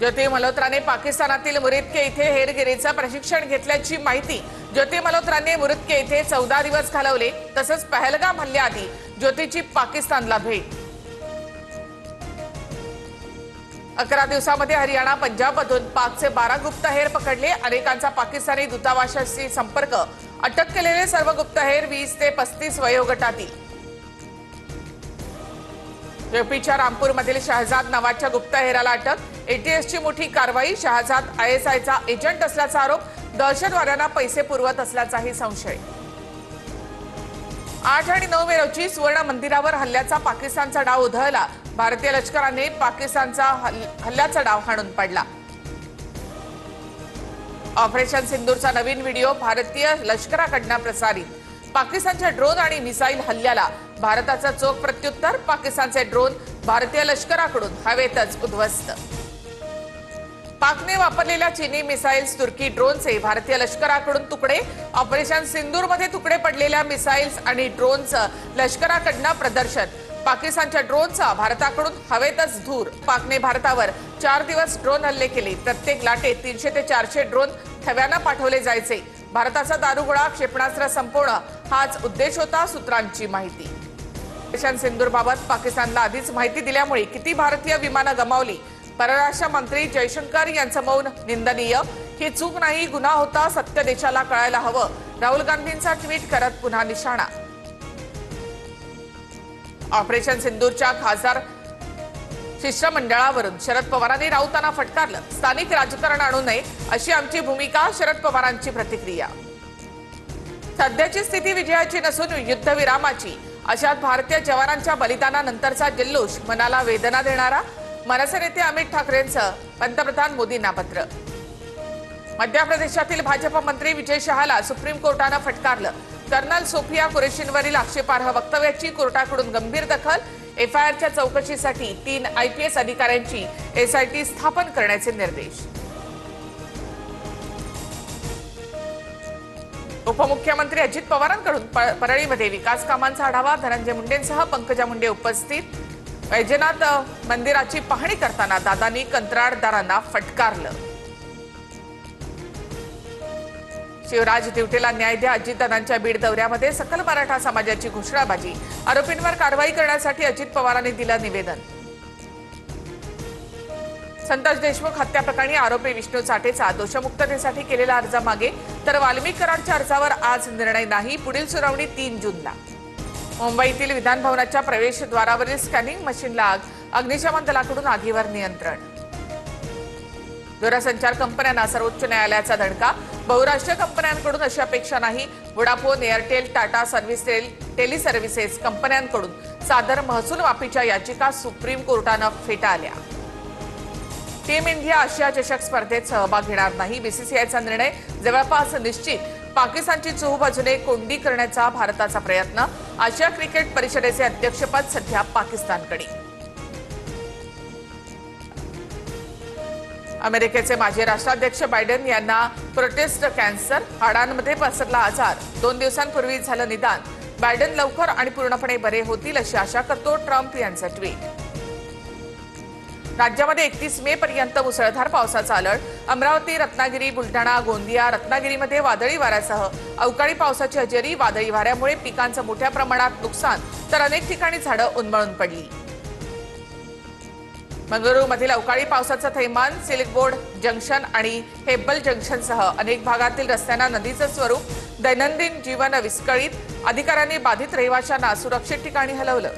ज्योती मल्होत्राने पाकिस्तानातील मुरिदके इथे हेरगिरीचं प्रशिक्षण घेतल्याची माहिती। ज्योती मल्होत्राने मुरिदके इथे 14 दिवस घालवले। तसंच पहलगाम हल्ल्याआधी ज्योतीची पाकिस्तानला भेट। 11 दिवसांमध्ये हरियाणा पंजाबमधून पाकचे 12 गुप्तहेर पकडले। अनेकांचा पाकिस्तानी दूतावासाशी संपर्क। अटक केलेले सर्व गुप्तहेर 20 ते 35 वयोगटातील। यूपीच्या रामपूरमधील शहजाद नावाच्या गुप्तहेराला अटक। एटीएसची मोठी कारवाई। शहजाद आयएसआयचा एजंट असल्याचा आरोप। दहशतवाद्यांना पैसे पुरवत असल्याचाही संशय। 8 आणि 9 मे रोजी सुवर्ण मंदिरावर हल्ल्याचा पाकिस्तानचा डाव उधळला। भारतीय लष्कराने पाकिस्तानचा हल्ल्याचा डाव हाणून पाडला। ऑपरेशन सिंदूरचा नवीन व्हिडिओ भारतीय लष्कराकडून प्रसारित। पाकिस्तानच्या ड्रोन आणि मिसाईल हल्ल्याला भारताचा चोख प्रत्युत्तर। पाकिस्तानचे ड्रोन भारतीय लष्कराकडून हवेतच उद्ध्वस्त। पाकने वापरलेल्या चीनी मिसाईल्स, तुर्की ड्रोनचे भारतीय लष्कराकडून तुकडे। ऑपरेशन सिंदूरमध्ये तुकडे पडलेल्या मिसाईल्स आणि ड्रोनचं लष्कराकडून प्रदर्शन। पाकिस्तानच्या ड्रोनचा भारताकडून हवेतच धूर। पाकने भारतावर 4 दिवस ड्रोन हल्ले केले। प्रत्येक लाटेत 300 ते 400 ड्रोन थव्यानं पाठवले जायचे। भारताचा दारुगोळा क्षेपणास्त्र संपवणं हाच उद्देश होता, सूत्रांची माहिती। ऑपरेशन सिंदूरबाबत पाकिस्तानला आधीच माहिती दिल्यामुळे किती भारतीय विमानं गमावली। परराष्ट्र मंत्री जयशंकर यांचं मौन निंदनीय। ही चूक नाही, गुन्हा होता, सत्य देशाला कळायला हवं। राहुल गांधींचा ट्विट करत पुन्हा निशाणा। ऑपरेशन सिंदूरच्या खासदार शिष्टमंडळावरून शरद पवारांनी राऊतांना फटकारलं। स्थानिक राजकारण आणू नये अशी आमची भूमिका। शरद पवारांची प्रतिक्रिया। सध्याची स्थिती विजयाची नसून युद्धविरामाची। अशात भारतीय जवानांच्या बलिदानानंतरचा जल्लोष मनाला वेदना देणारा। मनसे नेते अमित ठाकरेंचं पंतप्रधान मोदींना पत्र। मध्य प्रदेशातील भाजप मंत्री विजय शहाला सुप्रीम कोर्टानं फटकारलं। कर्नल सोफिया कुरेशींवरील आक्षेपार्ह वक्तव्याची कोर्टाकडून गंभीर दखल। एफआयआरच्या चौकशीसाठी 3 आयपीएस अधिकाऱ्यांची एसआयटी स्थापन करण्याचे निर्देश। उपमुख्यमंत्री अजित पवारांकडून परळीमध्ये विकास कामांचा आढावा। धनंजय मुंडेंसह पंकजा मुंडे उपस्थित। वैजनाथ मंदिराची पाहणी करताना दादांनी कंत्राटदारांना फटकारलं। शिवराज दिवटेला न्याय द्या। अजितदादांच्या बीड दौऱ्यामध्ये सकल मराठा समाजाची घोषणाबाजी। आरोपींवर कारवाई करण्यासाठी अजित पवारांनी दिलं निवेदन। संतोष देशमुख हत्या प्रकरणी आरोपी विष्णू चाटेचा दोषमुक्ततेसाठी केलेला अर्ज मागे, तर वाल्मिक कराडच्या अर्जावर आज निर्णय नाही। पुढील सुनावणी 3 जूनला। मुंबईतील विधान भवनाच्या प्रवेशद्वारावरील स्कॅनिंग मशीनला आग। अग्निशमन दलाकडून आगीवर नियंत्रण। दूरसंचार कंपन्यांना सर्वोच्च न्यायालयाचा धडका। बहुराष्ट्रीय कंपन्यांकडून अशी अपेक्षा नाही। Vodafone, Airtel, Tata services, teleservices कंपन्यांकडून सादर महसूल माफीच्या याचिका सुप्रीम कोर्टानं फेटाळल्या। टीम इंडिया आशिया चषक स्पर्धेत सहभाग घेणार नाही। बीसीसीआयचा निर्णय जवळपास निश्चित। पाकिस्तानची चोहूबाजूने कोंडी करण्याचा भारताचा प्रयत्न। आशिया क्रिकेट परिषदेचे अध्यक्षपद सध्या पाकिस्तानकडे। अमेरिकेचे माजी राष्ट्राध्यक्ष बायडन यांना प्रोस्टेट कॅन्सर, हाडांमध्ये पसरला आजार। 2 दिवसांपूर्वी झालं निदान। बायडन लवकर आणि पूर्णपणे बरे होतील अशी आशा करतो, ट्रम्प यांचं ट्विट। राज्यामध्ये 31 मे पर्यंत मुसळधार पावसाचा अलर्ट। अमरावती, रत्नागिरी, बुलढाणा, गोंदिया, रत्नागिरीमध्ये वादळी वाऱ्यासह अवकाळी पावसाची हजेरी। वादळी वाऱ्यामुळे पिकांचं मोठ्या प्रमाणात नुकसान, तर अनेक ठिकाणी झाडं उन्मळून पडली। मंगळुरूमधील अवकाळी पावसाचं थैमान। सिल्क बोर्ड जंक्शन आणि हेब्बल जंक्शनसह अनेक भागातील रस्त्यांना नदीचं स्वरूप। दैनंदिन जीवन विस्कळीत। अधिकाऱ्यांनी बाधित रहिवाशांना सुरक्षित ठिकाणी हलवलं।